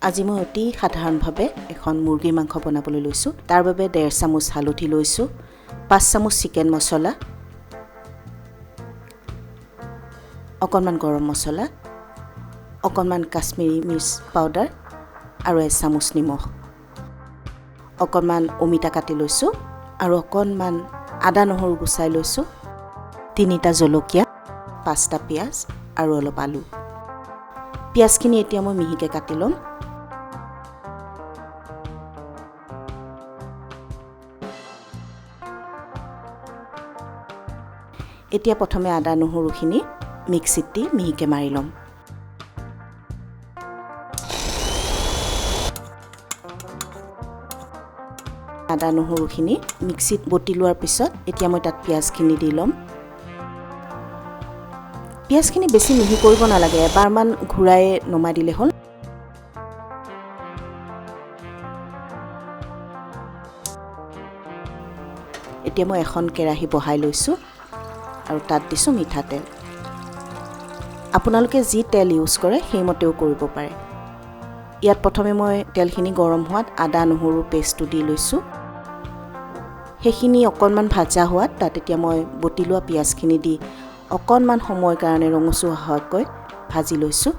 আজি মই অতি সাধাৰণভাৱে এখন মুৰ্গীৰ মাংস বনাবলৈ লৈছোঁ। তাৰ বাবে 1.5 চামুচ হালধি লৈছোঁ, 5 চামুচ চিকেন মছলা, অকণমান গৰম মছলা, অকণমান কাশ্মীৰী মিৰ্চ পাউডাৰ আৰু 1 চামুচ নিমখ, অকণমান অমিতা কাটি লৈছোঁ আৰু অকণমান আদা নহৰু গুচাই লৈছোঁ, 3টা জলকীয়া, 5টা পিঁয়াজ আৰু অলপ আলু। পিঁয়াজখিনি এতিয়া মই মিহিকৈ কাটি ল'ম। এতিয়া প্ৰথমে আদা নহৰুখিনি মিক্সিত দি মিহিকৈ মাৰি ল'ম। আদা নহৰুখিনি মিক্সিত বটি লোৱাৰ পিছত এতিয়া মই তাত পিঁয়াজখিনি দি ল'ম। পিঁয়াজখিনি বেছি মিহি কৰিব নালাগে, এবাৰমান ঘূৰাই নমাই দিলে হ'ল। এতিয়া মই এখন কেৰাহী বহাই লৈছোঁ আৰু তাত দিছোঁ মিঠাতেল। আপোনালোকে যি তেল ইউজ কৰে সেইমতেও কৰিব পাৰে। ইয়াত প্ৰথমে মই তেলখিনি গৰম হোৱাত আদা নহৰু পেষ্টটো দি লৈছোঁ। সেইখিনি অকণমান ভাজা হোৱাত তাত এতিয়া মই বটি লোৱা পিঁয়াজখিনি দি অকণমান সময়ৰ কাৰণে ৰঙচুৱা হোৱাকৈ ভাজি লৈছোঁ।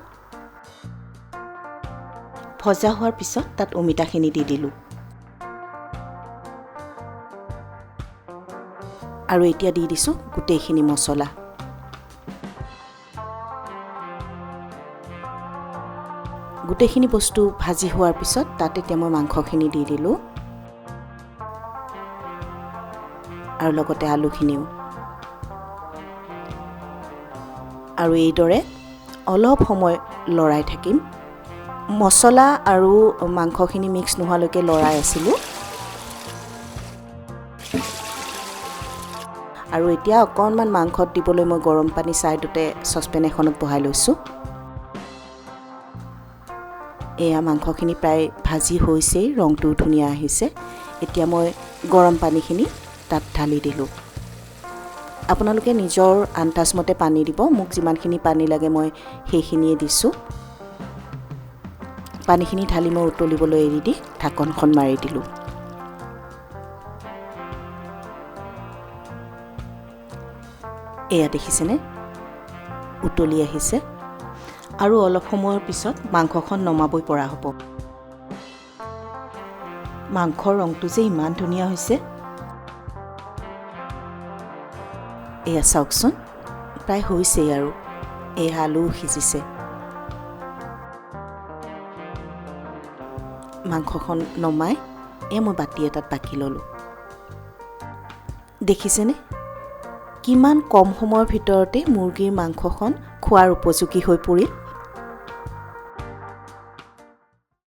ভজা হোৱাৰ পিছত তাত অমিতাখিনি দি দিলোঁ। আৰু এতিয়া দি দিছোঁ গোটেইখিনি মছলা। গোটেইখিনি বস্তু ভাজি হোৱাৰ পিছত তাত এতিয়া মই মাংসখিনি দি দিলোঁ আৰু লগতে আলুখিনিও। আৰু এইদৰে অলপ সময় লৰাই থাকিম। মছলা আৰু মাংসখিনি মিক্স নোহোৱালৈকে লৰাই আছিলোঁ। আৰু এতিয়া অকণমান মাংসত দিবলৈ মই গৰম পানী ছাইডতে চচপেন এখনত বহাই লৈছোঁ। এয়া মাংসখিনি প্ৰায় ভাজি হৈছেই, ৰংটোও ধুনীয়া আহিছে। এতিয়া মই গৰম পানীখিনি তাত ঢালি দিলোঁ। আপোনালোকে নিজৰ আন্দাজমতে পানী দিব। মোক যিমানখিনি পানী লাগে মই সেইখিনিয়ে দিছোঁ। পানীখিনি ঢালি মই উতলিবলৈ এৰি দি ঢাকনখন মাৰি দিলোঁ। এয়া দেখিছেনে, উতলি আহিছে। আৰু অলপ সময়ৰ পিছত মাংসখন নমাবই পৰা হ'ব। মাংসৰ ৰংটো যে ইমান ধুনীয়া হৈছে। এয়া চাওকচোন, প্ৰায় হৈছেই আৰু। এয়া আলুও সিজিছে। মাংসখন নমাই মই বাতি এটাত বাকি ল'লোঁ। দেখিছেনে কিমান কম সময়ৰ ভিতৰতে মুৰ্গীৰ মাংসখন খোৱাৰ উপযোগী হৈ পৰিল।